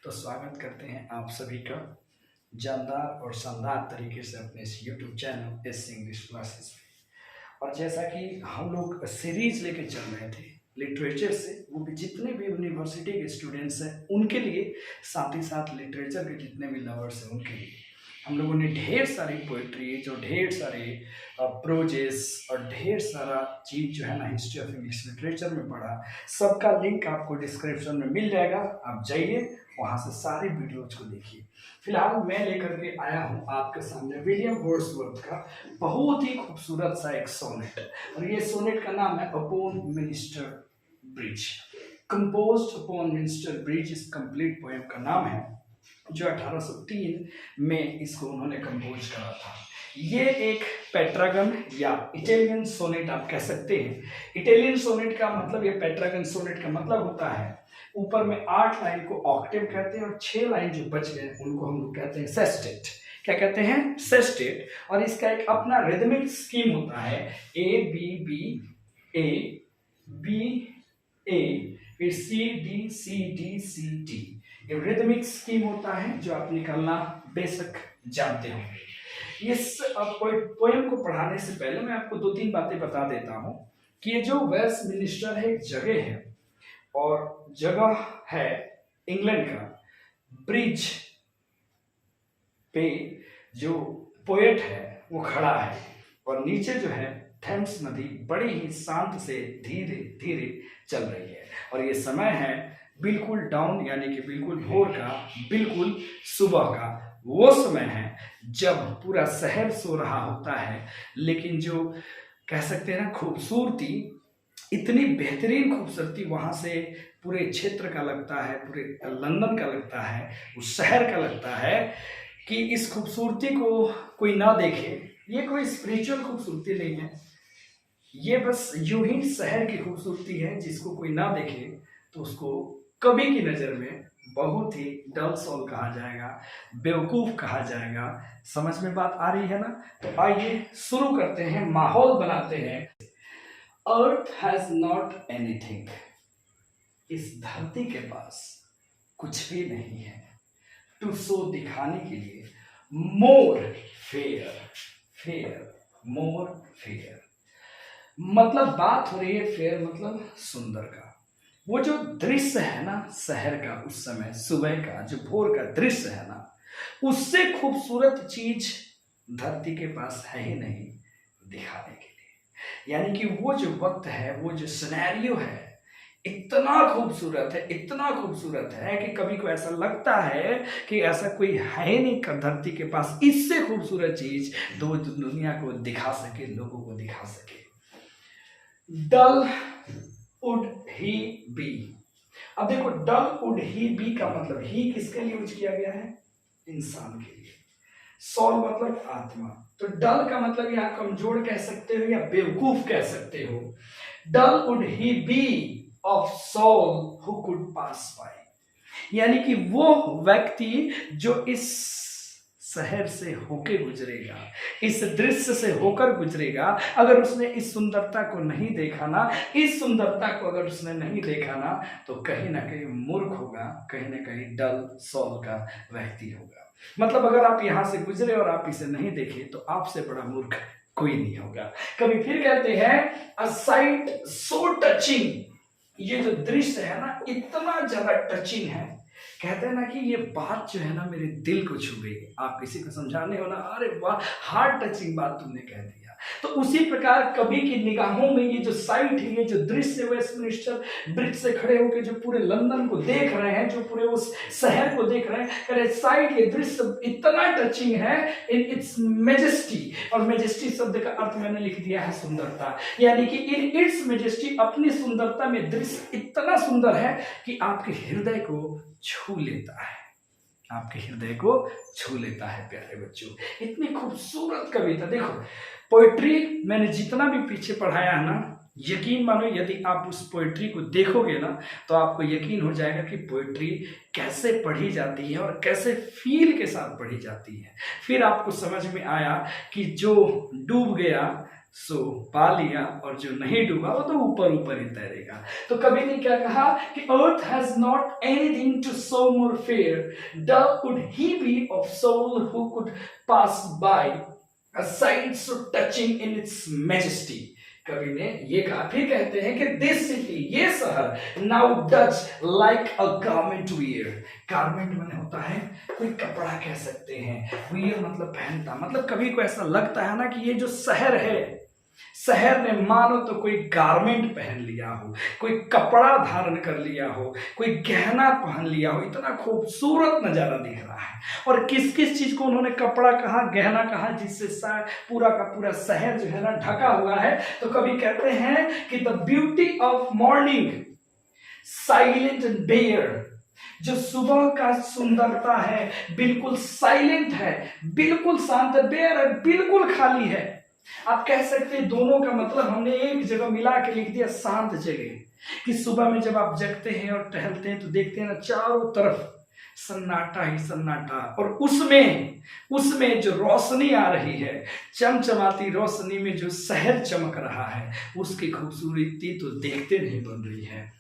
तो स्वागत करते हैं आप सभी का जानदार और शानदार तरीके से अपने इस YouTube channel S English classes में। और जैसा कि हम लोग सीरीज लेके चल रहे थे लिटरेचर से, वो भी जितने भी यूनिवर्सिटी के स्टूडेंट्स हैं उनके लिए, साथ ही साथ लिटरेचर के जितने भी लवर्स हैं उनके लिए हम लोगों ने ढेर सारी पोइट्रीज और ढेर सारे प्रोजेस और ढेर सारा चीज़ जो है ना हिस्ट्री ऑफ इंग्लिश लिटरेचर में पढ़ा। सबका लिंक आपको डिस्क्रिप्शन में मिल जाएगा, आप जाइए वहाँ से सारे वीडियोज को देखिए। फिलहाल मैं लेकर के आया हूँ आपके सामने विलियम वर्ड्सवर्थ का बहुत ही खूबसूरत सा एक सोनेट, और ये सोनेट का नाम है upon minister bridge. Composed upon minister bridge इस कंप्लीट पोएम का नाम है, जो 1803 में इसको उन्होंने कंपोज करा था। ये एक पेट्रागन या इटालियन सोनेट आप कह सकते हैं। इटालियन सोनेट का मतलब, ये पेट्रागन सोनेट का मतलब होता है ऊपर में 8 लाइन को ऑक्टेव कहते हैं और 6 लाइन जो बच गए उनको हम लोग कहते हैं सेस्टेट। क्या कहते हैं? सेस्टेट। और इसका एक अपना रिदमिक स्कीम होता है, A B B A B A, फिर C D C D C D. ये रिदमिक स्कीम होता है जो आप निकालना बेशक जानते होंगे। इस पोएम को पढ़ाने से पहले मैं आपको 2-3 बातें बता देता हूं कि ये जो वेस्टमिनिस्टर है एक जगह है, और जगह है इंग्लैंड का। ब्रिज पे जो पोएट है वो खड़ा है, और नीचे जो है थेम्स नदी बड़ी ही शांत से धीरे धीरे चल रही है। और ये समय है बिल्कुल डाउन, यानी कि बिल्कुल भोर का, बिल्कुल सुबह का। वो समय है जब पूरा शहर सो रहा होता है, लेकिन जो कह सकते हैं ना खूबसूरती, इतनी बेहतरीन खूबसूरती वहाँ से पूरे क्षेत्र का लगता है, पूरे लंदन का लगता है, उस शहर का लगता है कि इस खूबसूरती को कोई ना देखे। ये कोई स्पिरिचुअल खूबसूरती नहीं है, ये बस यूं ही शहर की खूबसूरती है। जिसको कोई ना देखे तो उसको कवि की नज़र में बहुत ही डल सोल कहा जाएगा, बेवकूफ़ कहा जाएगा। समझ में बात आ रही है ना? तो आइए शुरू करते हैं, माहौल बनाते हैं। अर्थ हैज नॉट एनीथिंग, इस धरती के पास कुछ भी नहीं है। टू शो, दिखाने के लिए। मोर फेयर, फेयर, मोर फेयर, मतलब बात हो रही है फेयर मतलब सुंदर का। वो जो दृश्य है ना शहर का, उस समय सुबह का जो भोर का दृश्य है ना, उससे खूबसूरत चीज धरती के पास है ही नहीं दिखाने के लिए। यानी कि वो जो वक्त है, वो जो सिनेरियो है, इतना खूबसूरत है, इतना खूबसूरत है कि कभी को ऐसा लगता है कि ऐसा कोई है नहीं धरती के पास इससे खूबसूरत चीज दो दुनिया को दिखा सके, लोगों को दिखा सके। डल वुड ही बी। अब देखो, डल वुड ही बी का मतलब, ही किसके लिए यूज किया गया है? इंसान के लिए। सोल मतलब आत्मा। तो डल का मतलब यहाँ कमजोर कह सकते हो या बेवकूफ कह सकते हो। Dull would he be of soul who could pass by, यानी कि वो व्यक्ति जो इस शहर से होके गुजरेगा, इस दृश्य से होकर गुजरेगा, अगर उसने इस सुंदरता को नहीं देखा ना, इस सुंदरता को अगर उसने नहीं देखा ना, तो कहीं ना कहीं मूर्ख होगा, कहीं ना कहीं डल सोल का व्यक्ति होगा। मतलब अगर आप यहाँ से गुजरे और आप इसे नहीं देखे तो आपसे बड़ा मूर्ख कोई नहीं होगा। कभी फिर कहते हैं अ साइट सो टचिंग, ये जो दृश्य है ना इतना ज्यादा टचिंग है, कहते हैं ना कि ये बात जो है ना मेरे दिल को छू गई। आप किसी को समझाने हो ना, अरे वाह हार्ट टचिंग बात तुमने कह दिया। तो उसी प्रकार कवि की निगाहों में ये जो साइट है, ये जो दृश्य वेस्टमिनिस्टर ब्रिज से खड़े होकर जो पूरे लंदन को देख रहे हैं, जो पूरे उस शहर को देख रहे हैं, अरे साइट, ये दृश्य इतना टचिंग है इन इट्स मेजेस्टी। और मेजेस्टी शब्द का अर्थ मैंने लिख दिया है सुंदरता, यानी कि इन इट्स मेजेस्टी, अपनी सुंदरता में दृश्य इतना सुंदर है कि आपके हृदय को छू लेता है, आपके हृदय को छू लेता है। प्यारे बच्चों, इतनी खूबसूरत कविता। देखो, पोएट्री मैंने जितना भी पीछे पढ़ाया है ना, यकीन मानो यदि आप उस पोएट्री को देखोगे ना तो आपको यकीन हो जाएगा कि पोएट्री कैसे पढ़ी जाती है और कैसे फील के साथ पढ़ी जाती है। फिर आपको समझ में आया कि जो डूब गया सो पा लिया, और जो नहीं डूबा वो तो ऊपर ऊपर ही तैरेगा। तो कवि ने क्या कहा कि earth has not anything to so more fair, dull could he be of soul who could pass by a sight so touching in its majesty. कवि ने ये कहा, फिर कहते हैं कि दिस सिटी, ये शहर, नाउ डच लाइक अ गारमेंट वियर। गारमेंट माने होता है कोई कपड़ा कह सकते हैं, वियर मतलब पहनता, मतलब कभी को ऐसा लगता है ना कि ये जो शहर है, शहर ने मानो तो कोई गारमेंट पहन लिया हो, कोई कपड़ा धारण कर लिया हो, कोई गहना पहन लिया हो, इतना खूबसूरत नजारा दिख रहा है। और किस किस चीज को उन्होंने कपड़ा कहा, गहना कहा, जिससे पूरा का पूरा शहर जो है ना ढका हुआ है। तो कभी कहते हैं कि the beauty of morning silent and bare, जो सुबह का सुंदरता है बिल्कुल साइलेंट है, बिल्कुल शांत है, बेयर है, बिल्कुल खाली है। आप कह सकते हैं दोनों का मतलब हमने एक जगह मिला के लिख दिया, शांत जगह। कि सुबह में जब आप जगते हैं और टहलते हैं तो देखते हैं ना चारों तरफ सन्नाटा ही सन्नाटा, और उसमें जो रोशनी आ रही है, चमचमाती रोशनी में जो शहर चमक रहा है, उसकी खूबसूरती तो देखते नहीं बन रही है।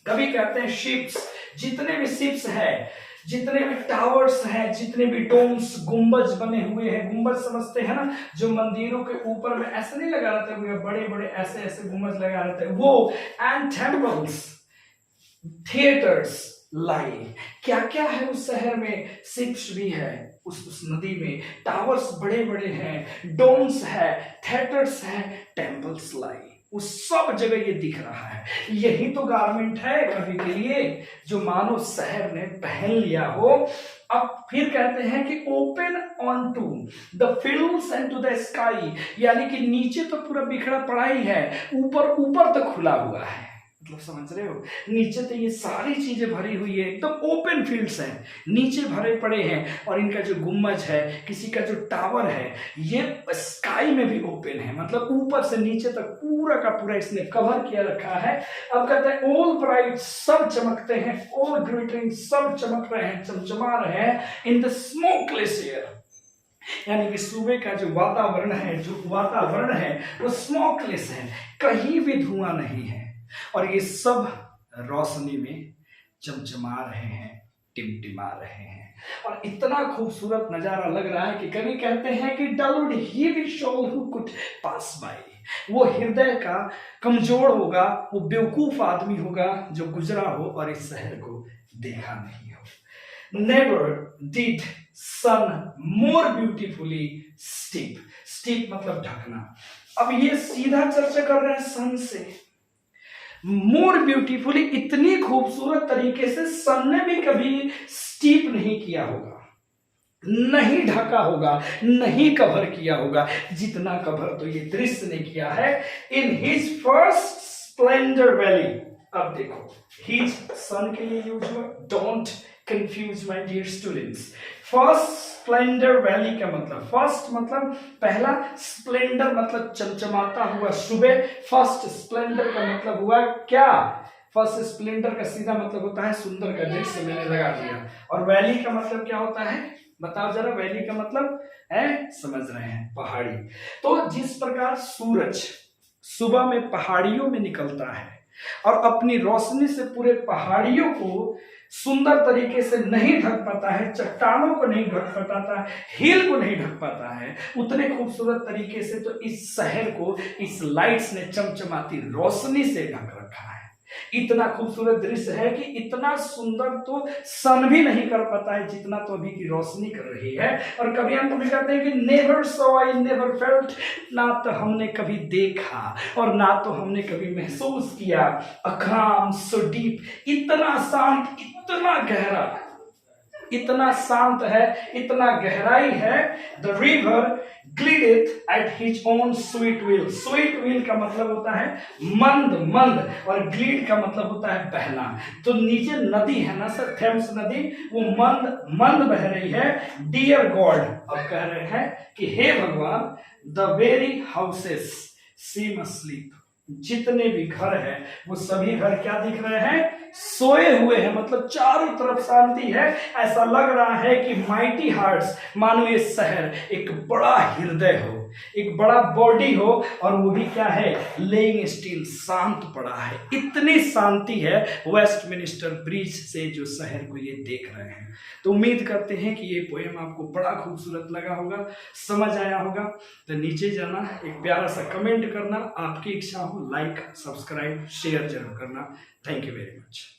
कभी कहते हैं शिप्स, जितने भी शिप्स है, जितने भी टावर्स हैं, जितने भी डोम्स, गुंबज बने हुए हैं, गुंबज समझते हैं ना, जो मंदिरों के ऊपर में ऐसे नहीं लगा रहते हुए, बड़े बड़े ऐसे ऐसे गुंबज लगा रहते हैं वो, एंड टेम्पल्स, थिएटर्स लाई, क्या क्या है उस शहर में, शिप्स भी है उस नदी में, टावर्स बड़े बड़े हैं, डोम्स है, थिएटर्स है, टेम्पल्स लाई, उस सब जगह ये दिख रहा है। यही तो गारमेंट है कवि के लिए, जो मानो शहर ने पहन लिया हो। अब फिर कहते हैं कि open on to the fields and to the sky, यानी कि नीचे तो पूरा बिखरा पड़ा ही है, ऊपर ऊपर तो खुला हुआ है। मतलब समझ रहे हो, नीचे तो ये सारी चीजें भरी हुई है, एकदम ओपन फील्ड्स हैं, नीचे भरे पड़े हैं, और इनका जो गुम्बज है, किसी का जो टावर है, ये स्काई में भी ओपन है, मतलब ऊपर से नीचे तक पूरा का पूरा इसने कवर किया रखा है। अब कहते हैं ऑल ब्राइट, सब चमकते हैं, ऑल ग्लिटरिंग, सब चमक रहे हैं, चमचमा रहे हैं, इन द स्मोकलेस एयर, यानी कि सुबह का जो वातावरण है वो स्मोकलेस है, कहीं भी धुआं नहीं है, और ये सब रोशनी में चमचमा रहे हैं, टिमटिमा रहे हैं, और इतना खूबसूरत नजारा लग रहा है कि कभी कहते हैं कि dull would he be soul who could pass by, वो हृदय का कमजोर होगा, वो बेवकूफ आदमी होगा जो गुजरा हो और इस शहर को देखा नहीं हो। Never did sun more beautifully steep, steep मतलब ढकना। अब ये सीधा चर्चा कर रहे हैं सन से, मोर ब्यूटीफुली, इतनी खूबसूरत तरीके से सन ने भी कभी स्टीप नहीं किया होगा, नहीं ढका होगा, नहीं कवर किया होगा, जितना कवर तो ये दृश्य ने किया है in his first splendour valley. अब देखो, हिज सन के लिए यूज हुआ, don't confuse my dear students. First splendour valley का मतलब, फर्स्ट मतलब पहला, स्प्लेंडर मतलब चमचमाता हुआ सुबह, फर्स्ट स्प्लेंडर का मतलब हुआ क्या, फर्स्ट स्प्लेंडर का सीधा मतलब होता है सुंदर का दृश्य, मैंने लगा दिया। और वैली का मतलब क्या होता है, बताओ जरा, वैली का मतलब है, समझ रहे हैं, पहाड़ी। तो जिस प्रकार सूरज सुबह में पहाड़ियों में निकलता है और अपनी रोशनी से पूरे पहाड़ियों को सुंदर तरीके से नहीं ढक पाता है, चट्टानों को नहीं ढक पाता है, हिल को नहीं ढक पाता है, उतने खूबसूरत तरीके से तो इस शहर को इस लाइट्स ने चमचमाती रोशनी से ढक रखा है। इतना खूबसूरत दृश्य है कि इतना सुंदर तो सन भी नहीं कर पाता है जितना तो अभी की रोशनी कर रही है। और कभी हम भी कहते हैं कि never saw I never felt, ना तो हमने कभी देखा और ना तो हमने कभी महसूस किया, अ काम सो डीप, इतना शांत, इतना गहरा, इतना शांत है, इतना गहराई है। The river glideth at his own sweet will, sweet will का मतलब होता है मंद मंद, और glide का मतलब होता है बहना। तो नीचे नदी है ना सर, थेम्स नदी, वो मंद मंद बह रही है। डियर गॉड, अब कह रहे हैं कि हे भगवान, the very houses seem asleep, जितने भी घर हैं वो सभी घर क्या दिख रहे हैं, सोए हुए हैं, मतलब चारों तरफ शांति है। ऐसा लग रहा है कि माइटी हार्ट्स, मानो ये शहर एक बड़ा हृदय हो, हो, एक बड़ा बॉडी हो, और वो भी क्या है, लेइंग स्टील, शांत पड़ा है। इतनी शांति है वेस्टमिनिस्टर ब्रिज से जो शहर को ये देख रहे हैं। तो उम्मीद करते हैं कि ये पोएम आपको बड़ा खूबसूरत लगा होगा, समझ आया होगा। तो नीचे जाना, एक प्यारा सा कमेंट करना, आपकी इच्छा हो लाइक, सब्सक्राइब, शेयर जरूर करना। Thank you very much.